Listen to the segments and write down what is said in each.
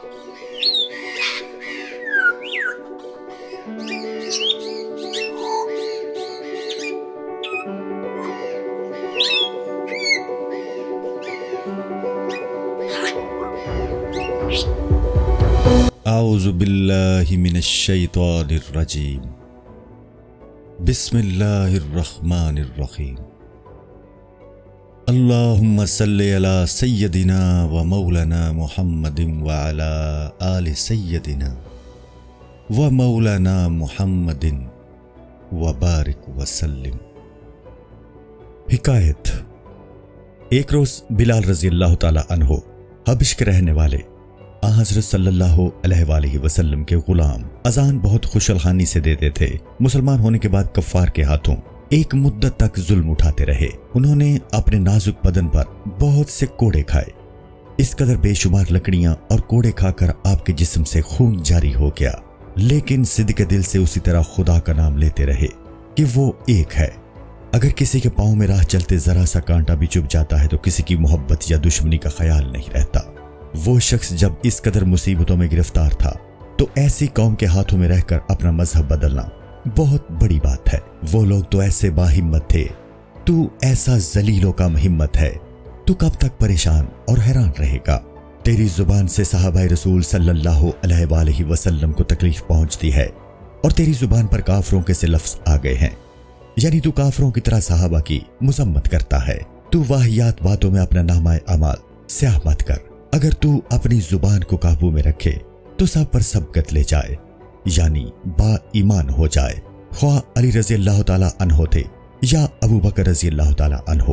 اعوذ باللہ من الشیطان الرجیم بسم اللہ الرحمن الرحیم اللہم صلی علی سیدنا و مولانا محمد وعلی آل سیدنا و مولانا محمد وبارک وسلم۔ حکایت۔ ایک روز بلال رضی اللہ تعالی عنہ حبش کے رہنے والے حضرت صلی اللہ علیہ وآلہ وسلم کے غلام اذان بہت خوشالخانی سے دیتے تھے۔ مسلمان ہونے کے بعد کفار کے ہاتھوں ایک مدت تک ظلم اٹھاتے رہے۔ انہوں نے اپنے نازک بدن پر بہت سے کوڑے کھائے، اس قدر بے شمار لکڑیاں اور کوڑے کھا کر آپ کے جسم سے خون جاری ہو گیا، لیکن صدق دل سے اسی طرح خدا کا نام لیتے رہے کہ وہ ایک ہے۔ اگر کسی کے پاؤں میں راہ چلتے ذرا سا کانٹا بھی چبھ جاتا ہے تو کسی کی محبت یا دشمنی کا خیال نہیں رہتا۔ وہ شخص جب اس قدر مصیبتوں میں گرفتار تھا تو ایسی قوم کے ہاتھوں میں رہ کر اپنا مذہب بدلنا بہت بڑی بات ہے۔ وہ لوگ تو ایسے باہمت تھے، تو ایسا ذلیل و کم ہمت ہے، تو کب تک پریشان اور حیران رہے گا؟ تیری زبان سے صحابہ رسول صلی اللہ علیہ وآلہ وسلم کو تکلیف پہنچتی ہے اور تیری زبان پر کافروں کے سے لفظ آ گئے ہیں، یعنی تو کافروں کی طرح صحابہ کی مذمت کرتا ہے۔ تو واہیات باتوں میں اپنا نامہ اعمال سیاہ مت کر۔ اگر تو اپنی زبان کو قابو میں رکھے تو سب پر سبقت لے جائے، یعنی با ایمان ہو جائے۔ خواہ علی رضی اللہ تعالی عنہ تھے یا ابو بکر رضی اللہ تعالی عنہ،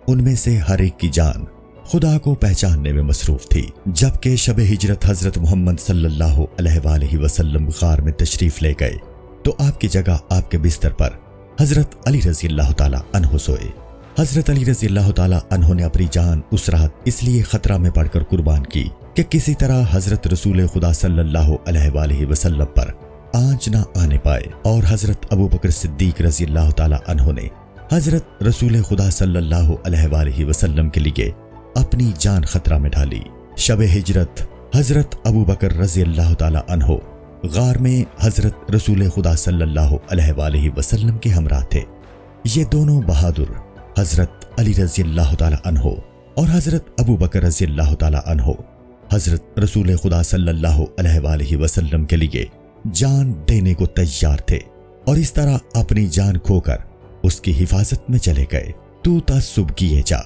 ان میں سے ہر ایک کی جان خدا کو پہچاننے میں مصروف تھی۔ جبکہ شب ہجرت حضرت محمد صلی اللہ علیہ وآلہ وسلم غار میں تشریف لے گئے تو آپ کی جگہ آپ کے بستر پر حضرت علی رضی اللہ تعالی عنہ سوئے۔ حضرت علی رضی اللہ تعالی عنہ نے اپنی جان اس رات اس لیے خطرہ میں پڑھ کر قربان کی کہ کسی طرح حضرت رسول خدا صلی اللہ علیہ وآلہ وسلم پر آنچ نہ آنے پائے، اور حضرت ابو بکر صدیق رضی اللہ تعالی عنہ نے حضرت رسول خدا صلی اللہ علیہ وآلہ وسلم کے لیے اپنی جان خطرہ میں ڈالی۔ شب ہجرت حضرت ابو بکر رضی اللہ تعالی عنہ غار میں حضرت رسول خدا صلی اللہ علیہ وآلہ وسلم کے ہمراہ تھے۔ یہ دونوں بہادر حضرت علی رضی اللہ تعالی عنہ اور حضرت ابو بکر رضی اللہ تعالی عنہ حضرت رسول خدا صلی اللہ علیہ وآلہ وسلم کے لیے جان دینے کو تیار تھے، اور اس طرح اپنی جان کھو کر اس کی حفاظت میں چلے گئے۔ تو تعصب کیے جا،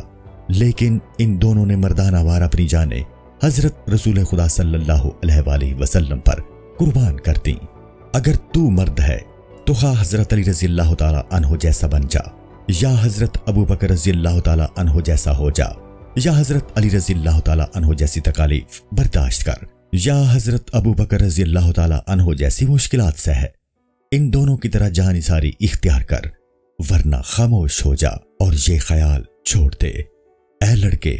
لیکن ان دونوں نے مردانہ وار اپنی جانیں حضرت رسول خدا صلی اللہ علیہ وآلہ وسلم پر قربان کر دیں۔ اگر تو مرد ہے تو خواہ حضرت علی رضی اللہ تعالی عنہ جیسا بن جا، یا حضرت ابو بکر رضی اللہ تعالی عنہ جیسا ہو جا، یا حضرت علی رضی اللہ تعالی عنہ جیسی تکالیف برداشت کر، یا حضرت ابو بکر رضی اللہ تعالی عنہ جیسی مشکلات سے ہے۔ ان دونوں کی طرح جان نثاری اختیار کر، ورنہ خاموش ہو جا اور یہ خیال چھوڑ دے۔ اے لڑکے،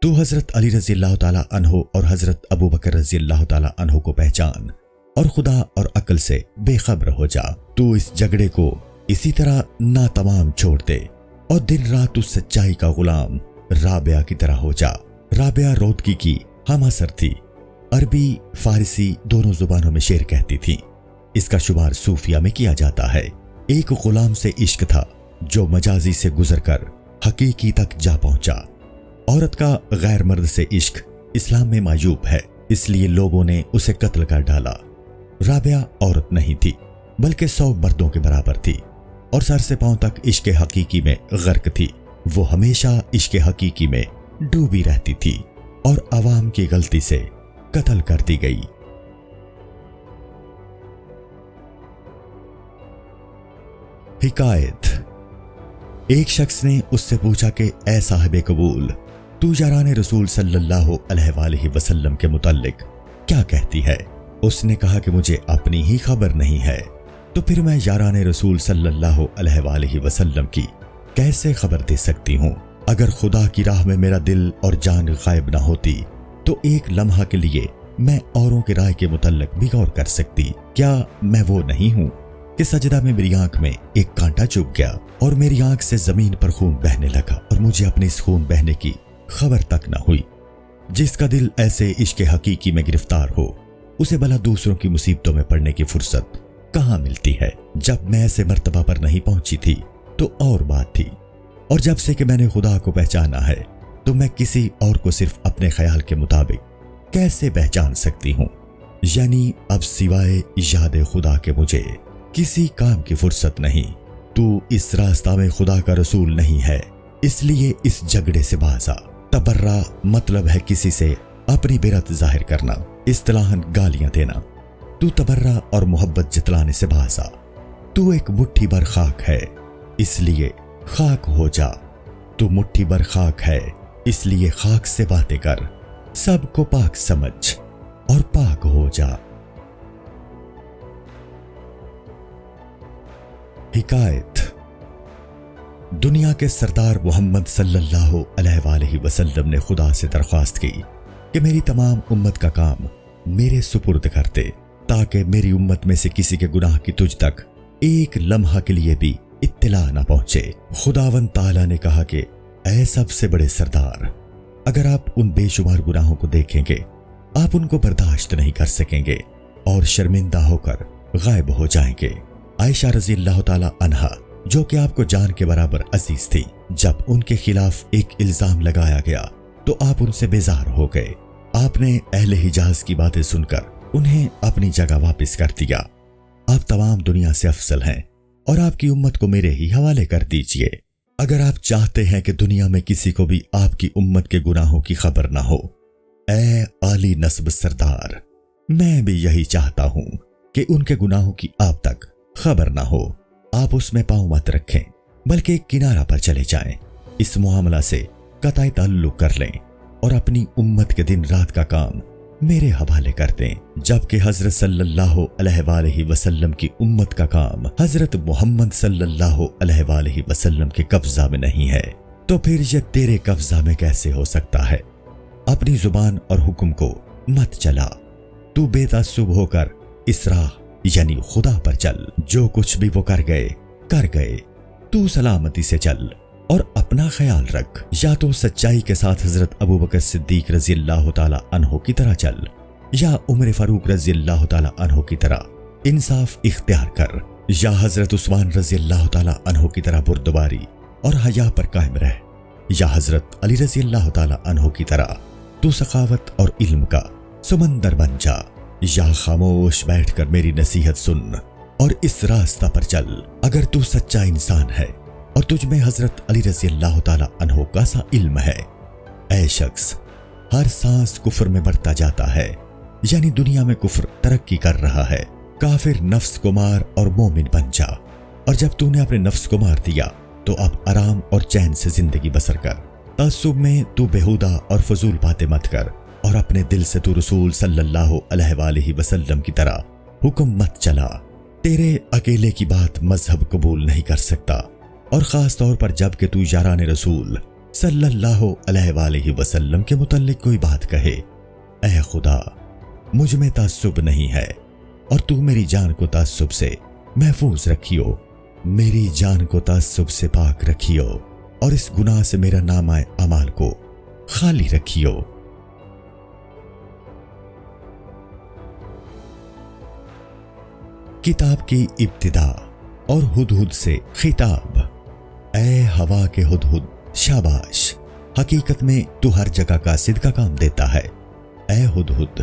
تو حضرت علی رضی اللہ تعالی عنہ اور حضرت ابو بکر رضی اللہ تعالی عنہ کو پہچان اور خدا اور عقل سے بے خبر ہو جا۔ تو اس جھگڑے کو اسی طرح ناتمام چھوڑ دے اور دن رات اس سچائی کا غلام رابعہ کی طرح ہو جا۔ رابعہ رودکی کی ہم اثر تھی، عربی فارسی دونوں زبانوں میں شعر کہتی تھی۔ اس کا شمار صوفیہ میں کیا جاتا ہے۔ ایک غلام سے عشق تھا جو مجازی سے گزر کر حقیقی تک جا پہنچا۔ عورت کا غیر مرد سے عشق اسلام میں معیوب ہے، اس لیے لوگوں نے اسے قتل کر ڈالا۔ رابعہ عورت نہیں تھی بلکہ 100 مردوں کے برابر تھی، اور سر سے پاؤں تک عشق حقیقی میں غرق تھی۔ وہ ہمیشہ عشق حقیقی میں ڈوبی رہتی تھی اور عوام کی غلطی سے قتل کر دی گئی۔ حکایت۔ ایک شخص نے اس سے پوچھا کہ اے صاحب قبول، تو یاران رسول صلی اللہ علیہ وآلہ وسلم کے متعلق کیا کہتی ہے؟ اس نے کہا کہ مجھے اپنی ہی خبر نہیں ہے، تو پھر میں یاران رسول صلی اللہ علیہ وآلہ وسلم کی کیسے خبر دے سکتی ہوں؟ اگر خدا کی راہ میں میرا دل اور جان غائب نہ ہوتی تو ایک لمحہ کے لیے میں اوروں کے رائے کے متعلق بھی غور کر سکتی۔ کیا میں وہ نہیں ہوں کہ سجدہ میں میری آنکھ میں ایک کانٹا چبھ گیا اور میری آنکھ سے زمین پر خون بہنے لگا اور مجھے اپنے اس خون بہنے کی خبر تک نہ ہوئی؟ جس کا دل ایسے عشق حقیقی میں گرفتار ہو اسے بھلا دوسروں کی مصیبتوں میں پڑنے کی فرصت کہاں ملتی ہے؟ جب میں ایسے مرتبہ پر نہیں پہنچی تھی تو اور بات تھی، اور جب سے کہ میں نے خدا کو پہچانا ہے تو میں کسی اور کو صرف اپنے خیال کے مطابق کیسے پہچان سکتی ہوں؟ یعنی اب سوائے یاد خدا کے مجھے کسی کام کی فرصت نہیں۔ تو اس راستہ میں خدا کا رسول نہیں ہے، اس لیے اس جھگڑے سے باز آ۔ تبرہ مطلب ہے کسی سے اپنی برت ظاہر کرنا، اصطلاحاً گالیاں دینا۔ تو تبرہ اور محبت جتلانے سے باز آ۔ تو ایک مٹھی بھر خاک ہے اس لیے خاک ہو جا۔ تو مٹھی بھر خاک ہے اس لیے خاک سے باتیں کر، سب کو پاک سمجھ اور پاک ہو جا۔ حکایت۔ دنیا کے سردار محمد صلی اللہ علیہ وآلہ وسلم نے خدا سے درخواست کی کہ میری تمام امت کا کام میرے سپرد کر دے، تاکہ میری امت میں سے کسی کے گناہ کی تجھ تک ایک لمحہ کے لیے بھی اطلاع نہ پہنچے۔ خداوند تعالیٰ نے کہا کہ اے سب سے بڑے سردار، اگر آپ ان بے شمار گناہوں کو دیکھیں گے آپ ان کو برداشت نہیں کر سکیں گے اور شرمندہ ہو کر غائب ہو جائیں گے۔ عائشہ رضی اللہ تعالی عنہا جو کہ آپ کو جان کے برابر عزیز تھی، جب ان کے خلاف ایک الزام لگایا گیا تو آپ ان سے بیزار ہو گئے۔ آپ نے اہل حجاز کی باتیں سن کر انہیں اپنی جگہ واپس کر دیا۔ آپ تمام دنیا سے افضل ہیں اور آپ کی امت کو میرے ہی حوالے کر دیجئے۔ اگر آپ چاہتے ہیں کہ دنیا میں کسی کو بھی آپ کی امت کے گناہوں کی خبر نہ ہو، اے عالی نسب سردار، میں بھی یہی چاہتا ہوں کہ ان کے گناہوں کی آپ تک خبر نہ ہو۔ آپ اس میں پاؤں مت رکھیں بلکہ ایک کنارہ پر چلے جائیں، اس معاملہ سے قطع تعلق کر لیں اور اپنی امت کے دن رات کا کام میرے حوالے کر دیں۔ جبکہ حضرت صلی اللہ علیہ وآلہ وسلم کی امت کا کام حضرت محمد صلی اللہ علیہ وآلہ وسلم کے قبضہ میں نہیں ہے، تو پھر یہ تیرے قبضہ میں کیسے ہو سکتا ہے؟ اپنی زبان اور حکم کو مت چلا، تو بے تعصب ہو کر اس راہ یعنی خدا پر چل۔ جو کچھ بھی وہ کر گئے، تو سلامتی سے چل اور اپنا خیال رکھ۔ یا تو سچائی کے ساتھ حضرت ابوبکر صدیق رضی اللہ تعالی عنہ کی طرح چل، یا عمر فاروق رضی اللہ تعالی عنہ کی طرح انصاف اختیار کر، یا حضرت عثمان رضی اللہ تعالی عنہ کی طرح بردباری اور حیا پر قائم رہ، یا حضرت علی رضی اللہ تعالی عنہ کی طرح تو سخاوت اور علم کا سمندر بن جا، یا خاموش بیٹھ کر میری نصیحت سن اور اس راستہ پر چل۔ اگر تو سچا انسان ہے اور تجھ میں حضرت علی رضی اللہ تعالی عنہ کا سا علم ہے، اے شخص، ہر سانس کفر میں بڑھتا جاتا ہے، یعنی دنیا میں کفر ترقی کر رہا ہے۔ کافر نفس کو مار اور مومن بن جا، اور جب تو نے اپنے نفس کو مار دیا تو اب آرام اور چین سے زندگی بسر کر۔ تعصب میں تو بےہودہ اور فضول باتیں مت کر، اور اپنے دل سے تو رسول صلی اللہ علیہ وآلہ وسلم کی طرح حکم مت چلا۔ تیرے اکیلے کی بات مذہب قبول نہیں کر سکتا، اور خاص طور پر جب کہ تو یاران رسول صلی اللہ علیہ وآلہ وسلم کے متعلق کوئی بات کہے۔ اے خدا، مجھ میں تعصب نہیں ہے، اور تو میری جان کو تعصب سے محفوظ رکھیو، میری جان کو تعصب سے پاک رکھیو، اور اس گناہ سے میرا نامہ اعمال کو خالی رکھیو۔ کتاب کی ابتدا اور ہدہد سے خطاب۔ اے ہوا کے ہدہد، شاباش، حقیقت میں تو ہر جگہ قاصد کا کام دیتا ہے۔ اے ہدہد،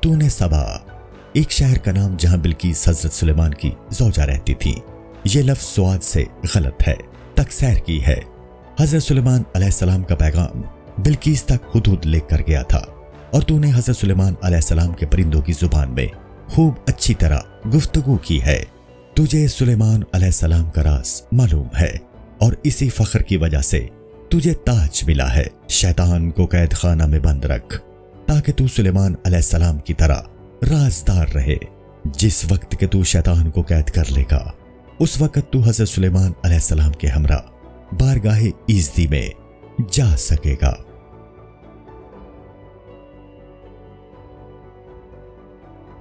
تو نے سبا، ایک شہر کا نام جہاں بلقیس حضرت سلیمان کی زوجہ رہتی تھی، یہ لفظ سواد سے غلط ہے، تکسیر کی ہے۔ حضرت سلیمان علیہ السلام کا پیغام بلقیس تک ہدہد لے کر گیا تھا، اور تو نے حضرت سلیمان علیہ السلام کے پرندوں کی زبان میں خوب اچھی طرح گفتگو کی ہے۔ تجھے سلیمان علیہ السلام کا راز معلوم ہے، اور اسی فخر کی وجہ سے تجھے تاج ملا ہے۔ شیطان کو قید خانہ میں بند رکھ تاکہ تو سلیمان علیہ السلام کی طرح رازدار رہے۔ جس وقت کہ تو شیطان کو قید کر لے گا، اس وقت تو حضرت سلیمان علیہ السلام کے ہمراہ بارگاہ ایزدی میں جا سکے گا۔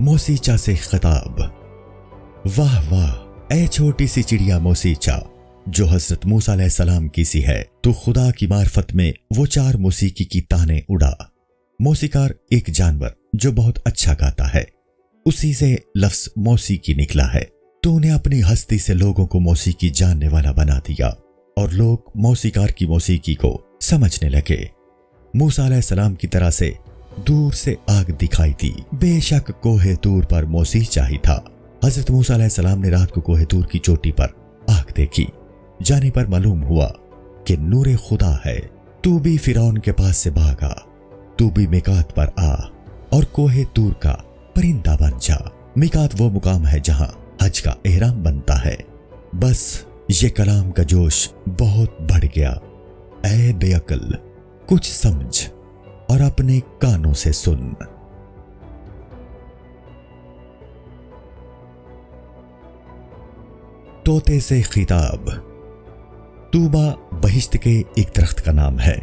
موسیچا سے خطاب۔ واہ واہ، اے چھوٹی سی چڑیا موسیچا، جو حضرت موسیٰ علیہ السلام کی سی ہے، تو خدا کی معرفت میں وہ 4 موسیقی کی تانیں اڑا۔ موسیقار ایک جانور جو بہت اچھا گاتا ہے، اسی سے لفظ موسیقی نکلا ہے۔ تو نے اپنی ہستی سے لوگوں کو موسیقی جاننے والا بنا دیا اور لوگ موسیقار کی موسیقی کو سمجھنے لگے۔ موسیٰ علیہ السلام کی طرح سے دور سے آگ دکھائی تھی، بے شک کوہ طور پر موسیقی چاہی تھا۔ حضرت موسیٰ علیہ السلام نے رات کو کوہ طور کی چوٹی پر آگ دیکھی، جانے پر معلوم ہوا کہ نور خدا ہے۔ تو بھی فرعون کے پاس سے بھاگا، تو بھی میقات پر آ اور کوہ طور کا پرندہ بن جا۔ میقات وہ مقام ہے جہاں حج کا احرام بنتا ہے۔ بس یہ کلام کا جوش بہت بڑھ گیا۔ اے بے عقل، کچھ سمجھ اور اپنے کانوں سے سن۔ طوطے سے خطاب۔ طوبہ بہشت کے ایک درخت کا نام ہے۔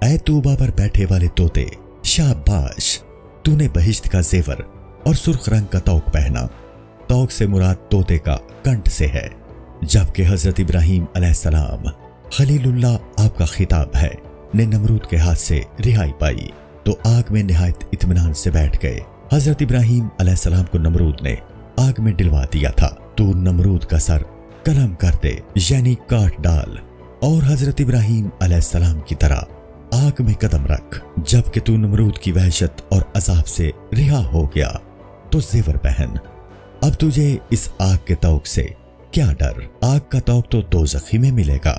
اے طوبہ پر بیٹھے والے طوطے، شاباش، تو نے بہشت کا زیور اور سرخ رنگ کا طوق پہنا۔ طوق سے مراد طوطے کا کنٹھ سے ہے۔ جبکہ حضرت ابراہیم علیہ السلام خلیل اللہ آپ کا خطاب ہے نے نمرود کے ہاتھ سے رہائی پائی تو آگ میں نہایت اطمینان سے بیٹھ گئے۔ حضرت ابراہیم علیہ السلام کو نمرود نے آگ میں ڈلوا دیا تھا۔ تو نمرود کا سر قلم کر دے، یعنی کاٹ ڈال، اور حضرت ابراہیم علیہ السلام کی طرح آگ میں قدم رکھ۔ جبکہ تو نمرود کی وحشت اور عذاب سے رہا ہو گیا تو زیور پہن۔ اب تجھے اس آگ کے طوق سے کیا ڈر؟ آگ کا طوق تو دوزخی میں ملے گا،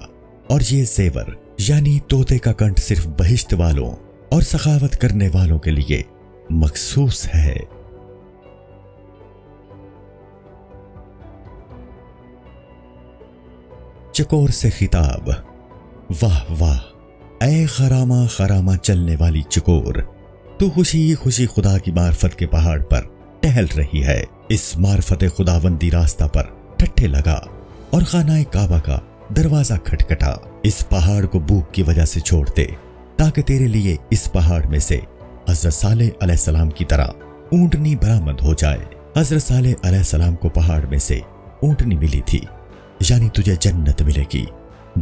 اور یہ زیور یعنی طوطے کا کنٹھ صرف بہشت والوں اور سخاوت کرنے والوں کے لیے مخصوص ہے۔ چکور سے خطاب۔ واہ واہ، اے خرامہ خرامہ چلنے والی چکور، تو خوشی خوشی خدا کی معرفت کے پہاڑ پر ٹہل رہی ہے۔ اس معرفت خداوندی راستہ پر ٹھٹھے لگا اور خانہ کعبہ کا دروازہ کھٹکھٹا۔ اس پہاڑ کو بھوک کی وجہ سے چھوڑ دے تاکہ تیرے لیے اس پہاڑ میں سے حضرت صالح علیہ السلام کی طرح اونٹنی برآمد ہو جائے۔ حضرت صالح علیہ السلام کو پہاڑ میں سے اونٹنی ملی تھی، یعنی تجھے جنت ملے گی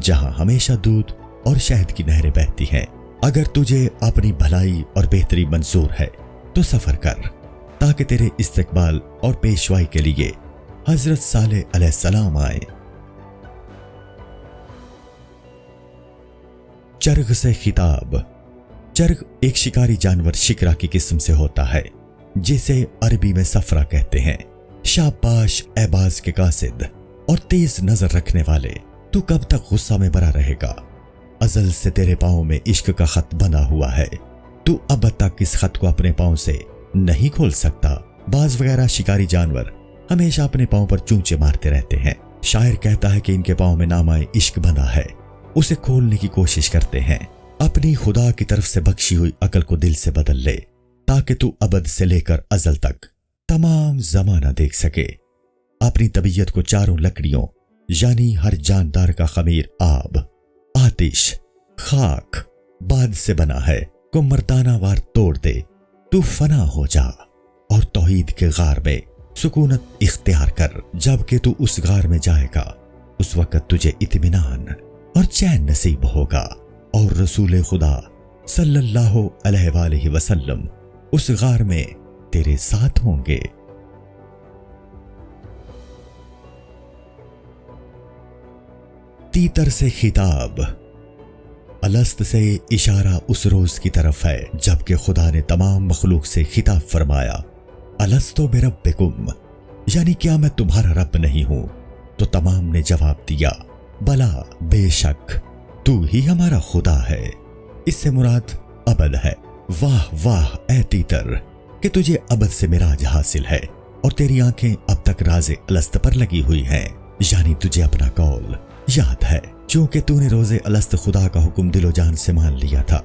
جہاں ہمیشہ دودھ اور شہد کی نہریں بہتی ہیں۔ اگر تجھے اپنی بھلائی اور بہتری منظور ہے تو سفر کر تاکہ تیرے استقبال اور پیشوائی کے لیے حضرت صالح علیہ السلام آئے۔ چرغ سے خطاب۔ چرغ ایک شکاری جانور شکرا کی قسم سے ہوتا ہے جسے عربی میں صفرا کہتے ہیں۔ شاباش اے باز کے قاصد اور تیز نظر رکھنے والے، تو کب تک غصہ میں بھرا رہے گا؟ ازل سے تیرے پاؤں میں عشق کا خط بنا ہوا ہے، تو اب تک اس خط کو اپنے پاؤں سے نہیں کھول سکتا۔ باز وغیرہ شکاری جانور ہمیشہ اپنے پاؤں پر چونچے مارتے رہتے ہیں۔ شاعر کہتا ہے کہ ان کے پاؤں میں نامہ عشق بندھا ہے، اسے کھولنے کی کوشش کرتے ہیں۔ اپنی خدا کی طرف سے بخشی ہوئی عقل کو دل سے بدل لے تاکہ تو ابد سے لے کر ازل تک تمام زمانہ دیکھ سکے۔ اپنی طبیعت کو چاروں لکڑیوں یعنی ہر جاندار کا خمیر آب، آتش، خاک، باد سے بنا ہے، کو مردانہ وار توڑ دے تو فنا ہو جا اور توحید کے غار میں سکونت اختیار کر۔ جب کہ تو اس غار میں جائے گا اس وقت تجھے اطمینان اور چین نصیب ہوگا، اور رسول خدا صلی اللہ علیہ وآلہ وسلم اس غار میں تیرے ساتھ ہوں گے۔ تیتر سے خطاب۔ الست سے اشارہ اس روز کی طرف ہے جبکہ خدا نے تمام مخلوق سے خطاب فرمایا، الستو بربکم، یعنی کیا میں تمہارا رب نہیں ہوں؟ تو تمام نے جواب دیا، بلا، بے شک تو ہی ہمارا خدا ہے۔ اس سے مراد ابد ہے۔ واہ واہ اے تیتر کہ تجھے ابد سے معراج حاصل ہے اور تیری آنکھیں اب تک راز الست پر لگی ہوئی ہیں، یعنی تجھے اپنا قول یاد ہے۔ چونکہ تو نے روز الست خدا کا حکم دل و جان سے مان لیا تھا،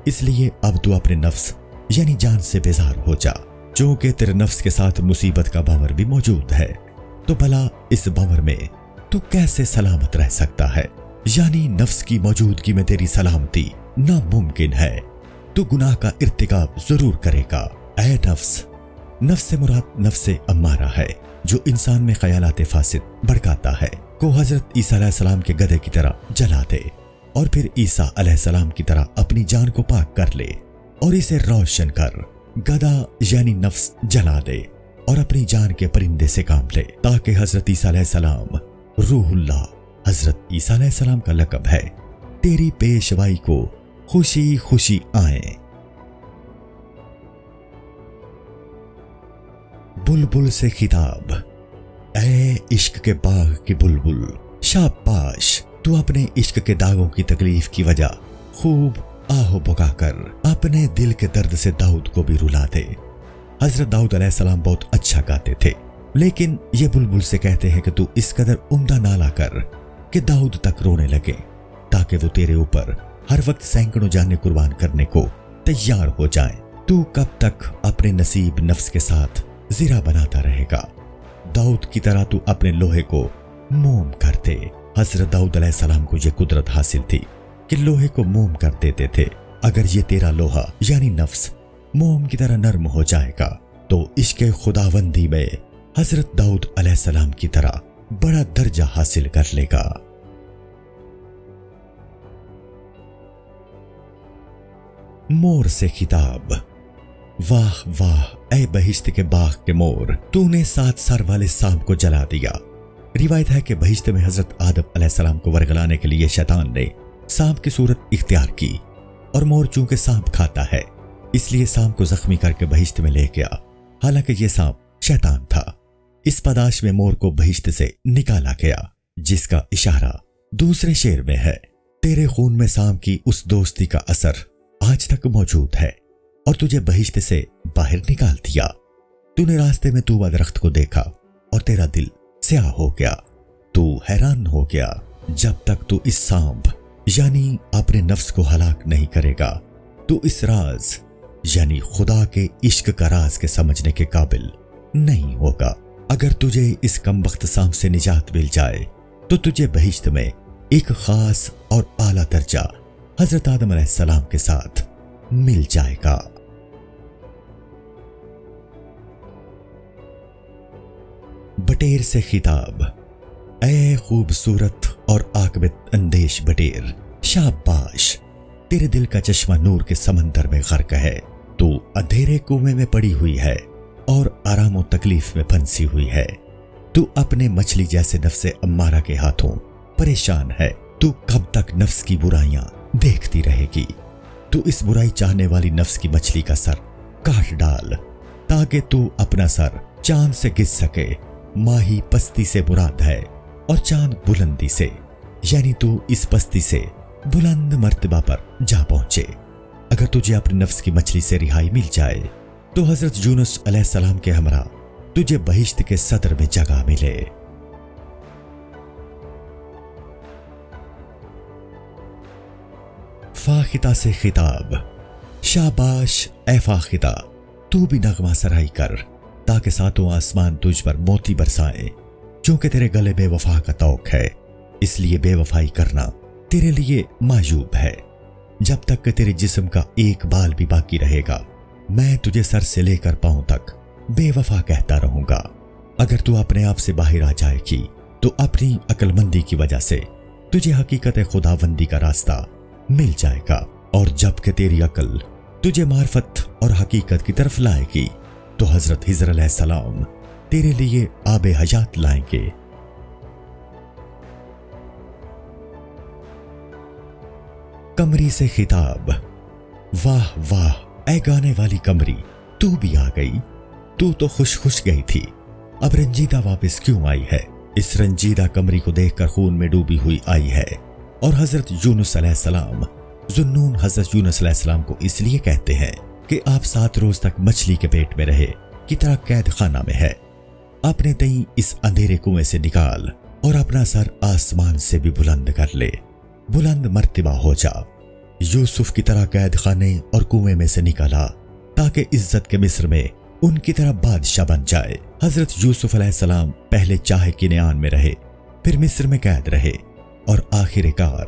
اس لیے اب تو اپنے نفس یعنی جان سے بیزار ہو جا۔ چونکہ تیرے نفس کے ساتھ مصیبت کا بھنور بھی موجود ہے، تو بھلا اس بھنور میں تو کیسے سلامت رہ سکتا ہے؟ یعنی نفس کی موجودگی میں تیری سلامتی ناممکن ہے، تو گناہ کا ارتکاب ضرور کرے گا۔ اے نفس، نفس سے مراد نفس امارہ ہے جو انسان میں خیالات فاسد بھڑکاتا ہے، کو حضرت عیسیٰ علیہ السلام کے گدھے کی طرح جلا دے اور پھر عیسیٰ علیہ السلام کی طرح اپنی جان کو پاک کر لے۔ اور اسے روشن کر، گدھا یعنی نفس جلا دے اور اپنی جان کے پرندے سے کام لے، تاکہ حضرت عیسیٰ علیہ السلام روح اللہ، حضرت عیسیٰ علیہ السلام کا لقب ہے، تیری پیشوائی کو خوشی خوشی آئیں۔ بلبل سے خطاب، اے عشق کے باغ کی بلبل، شاباش، تو اپنے عشق کے داغوں کی تکلیف کی وجہ خوب آہو بکا کر اپنے دل کے درد سے داؤد کو بھی رلا دے۔ حضرت داؤد علیہ السلام بہت اچھا گاتے تھے، لیکن یہ بلبل سے کہتے ہیں کہ تو اس قدر عمدہ نالہ کر کہ داؤد تک رونے لگے، تاکہ وہ تیرے اوپر ہر وقت سینکڑوں جانیں قربان کرنے کو تیار ہو جائیں۔ تو کب تک اپنے نصیب نفس کے ساتھ زرہ بناتا رہے گا؟ داؤد کی طرح تو اپنے لوہے کو موم کر دے۔ حضرت داؤد علیہ السلام کو یہ قدرت حاصل تھی کہ لوہے کو موم کر دیتے تھے۔ اگر یہ تیرا لوہا یعنی نفس موم کی طرح نرم ہو جائے گا تو عشق خداوندی میں حضرت داؤد علیہ السلام کی طرح بڑا درجہ حاصل کر لے گا۔ مور سے خطاب، واہ واہ اے بہشت کے باغ کے مور، تو نے 7 سر والے سانپ کو جلا دیا۔ روایت ہے کہ بہشت میں حضرت آدم علیہ السلام کو ورگلانے کے لیے شیطان نے سانپ کی صورت اختیار کی، اور مور چونکہ سانپ کھاتا ہے اس لیے سانپ کو زخمی کر کے بہشت میں لے گیا، حالانکہ یہ سانپ شیطان تھا۔ اس پاداش میں مور کو بہشت سے نکالا گیا، جس کا اشارہ دوسرے شعر میں ہے، تیرے خون میں سانپ کی اس دوستی کا اثر آج تک موجود ہے اور تجھے بہشت سے باہر نکال دیا۔ تو نے راستے میں طوبہ درخت کو دیکھا اور تیرا دل سیاہ ہو گیا، تو حیران ہو گیا جب تک تو اس سانپ یعنی اپنے نفس کو ہلاک نہیں کرے گا، تو اس راز یعنی خدا کے عشق کا راز کے سمجھنے کے قابل نہیں ہوگا۔ اگر تجھے اس کمبخت سانپ سے نجات مل جائے تو تجھے بہشت میں ایک خاص اور اعلیٰ درجہ حضرت آدم علیہ السلام کے ساتھ مل جائے گا۔ بٹیر سے خطاب، اے خوبصورت اور عاقبت اندیش بٹیر، شاباش، تیرے دل کا چشمہ نور کے سمندر میں غرق ہے، تو اندھیرے کنویں میں پڑی ہوئی ہے اور آرام و تکلیف میں پھنسی ہوئی ہے۔ تو اپنے مچھلی جیسے نفس امارہ کے ہاتھوں پریشان ہے۔ تو کب تک نفس کی برائیاں دیکھتی رہے گی؟ تو اس برائی چاہنے والی نفس کی مچھلی کا سر کاٹ ڈال، تاکہ تو اپنا سر چاند سے گھس سکے۔ ماہی پستی سے مراد ہے اور چاند بلندی سے، یعنی تو اس پستی سے بلند مرتبہ پر جا پہنچے۔ اگر تجھے اپنی نفس کی مچھلی سے رہائی مل جائے تو حضرت یونس علیہ السلام کے ہمراہ تجھے بہشت کے صدر میں جگہ ملے۔ فاختہ سے خطاب، شاباش اے فاختہ، تو بھی نغمہ سرائی کر تاکہ ساتوں آسمان تجھ پر موتی برسائیں۔ چونکہ تیرے گلے بے وفا کا طوق ہے، اس لیے بے وفائی کرنا تیرے لیے معیوب ہے۔ جب تک کہ تیرے جسم کا ایک بال بھی باقی رہے گا میں تجھے سر سے لے کر پاؤں تک بے وفا کہتا رہوں گا۔ اگر تو اپنے آپ سے باہر آ جائے گی تو اپنی عقل مندی کی وجہ سے تجھے حقیقت خداوندی کا راستہ مل جائے گا، اور جب کہ تیری عقل تجھے معرفت اور حقیقت کی طرف لائے گی تو حضرت خضر علیہ السلام تیرے لیے آب حیات لائیں گے۔ کمری سے خطاب، واہ واہ اے گانے والی کمری، تو بھی آ گئی۔ تو خوش گئی تھی، اب رنجیدہ واپس کیوں آئی ہے؟ اس رنجیدہ کمری کو دیکھ کر خون میں ڈوبی ہوئی آئی ہے۔ اور حضرت یونس علیہ السلام، ذوالنون حضرت یونس علیہ السلام کو اس لیے کہتے ہیں کہ آپ 7 روز تک مچھلی کے پیٹ میں رہے کی طرح قید خانہ میں ہے۔ اپنے تئیں اس اندھیرے کنویں سے نکال اور اپنا سر آسمان سے بھی بلند کر لے، بلند مرتبہ ہو جا۔ یوسف کی طرح قید خانے اور کنویں میں سے نکالا تاکہ عزت کے مصر میں ان کی طرح بادشاہ بن جائے۔ حضرت یوسف علیہ السلام پہلے چاہے کنعان میں رہے، پھر مصر میں قید رہے اور آخر کار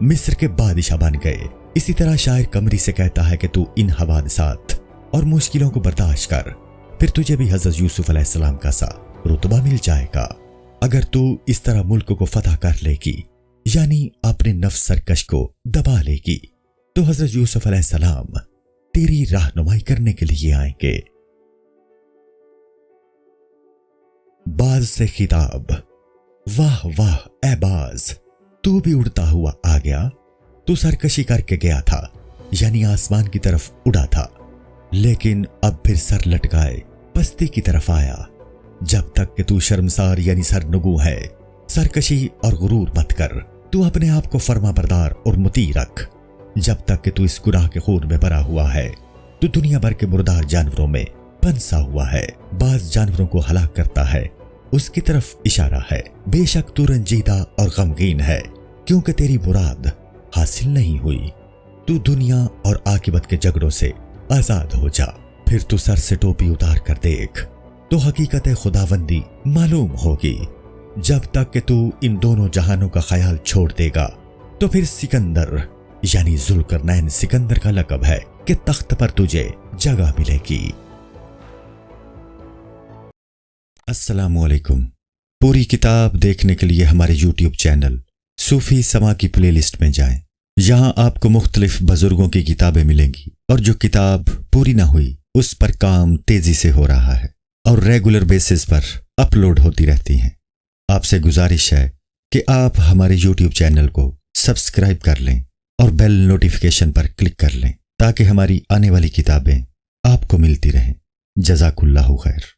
مصر کے بادشاہ بن گئے۔ اسی طرح شاعر کمری سے کہتا ہے کہ تو ان حوادثات اور مشکلوں کو برداشت کر، پھر تجھے بھی حضرت یوسف علیہ السلام کا سا رتبہ مل جائے گا۔ اگر تو اس طرح ملک کو فتح کر لے گی، یعنی اپنے نفس سرکش کو دبا لے گی، تو حضرت یوسف علیہ السلام تیری رہنمائی کرنے کے لیے آئیں گے۔ باز سے خطاب، واہ واہ اے باز، تو بھی اڑتا ہوا آ گیا۔ تو سرکشی کر کے گیا تھا، یعنی آسمان کی طرف اڑا تھا، لیکن اب پھر سر لٹکائے پستی کی طرف آیا۔ جب تک کہ تو شرمسار یعنی سرنگوں ہے، سرکشی اور غرور مت کر۔ تو اپنے آپ کو فرما بردار اور مطیع رکھ۔ جب تک کہ تو اس گناہ کے خون میں بھرا ہوا ہے، تو دنیا بھر کے مردار جانوروں میں پنسا ہوا ہے۔ بعض جانوروں کو ہلاک کرتا ہے، اس کی طرف اشارہ ہے۔ بے شک تو رنجیدہ اور غمگین ہے، کیونکہ تیری مراد حاصل نہیں ہوئی۔ تو دنیا اور عاقبت کے جھگڑوں سے آزاد ہو جا۔ پھر تو سر سے ٹوپی اتار کر دیکھ، تو حقیقت خداوندی معلوم ہوگی۔ جب تک کہ تو ان دونوں جہانوں کا خیال چھوڑ دے گا، تو پھر سکندر یعنی ذوالقرنین سکندر کا لقب ہے کہ تخت پر تجھے جگہ ملے گی۔ السلام علیکم۔ پوری کتاب دیکھنے کے لیے ہمارے یوٹیوب چینل صوفی سما کی پلے لسٹ میں جائیں۔ یہاں آپ کو مختلف بزرگوں کی کتابیں ملیں گی، اور جو کتاب پوری نہ ہوئی اس پر کام تیزی سے ہو رہا ہے اور ریگولر بیسس پر اپلوڈ ہوتی رہتی ہیں۔ آپ سے گزارش ہے کہ آپ ہمارے یوٹیوب چینل کو سبسکرائب کر لیں اور بیل نوٹیفیکیشن پر کلک کر لیں، تاکہ ہماری آنے والی کتابیں آپ کو ملتی رہیں۔ جزاک اللہ خیر۔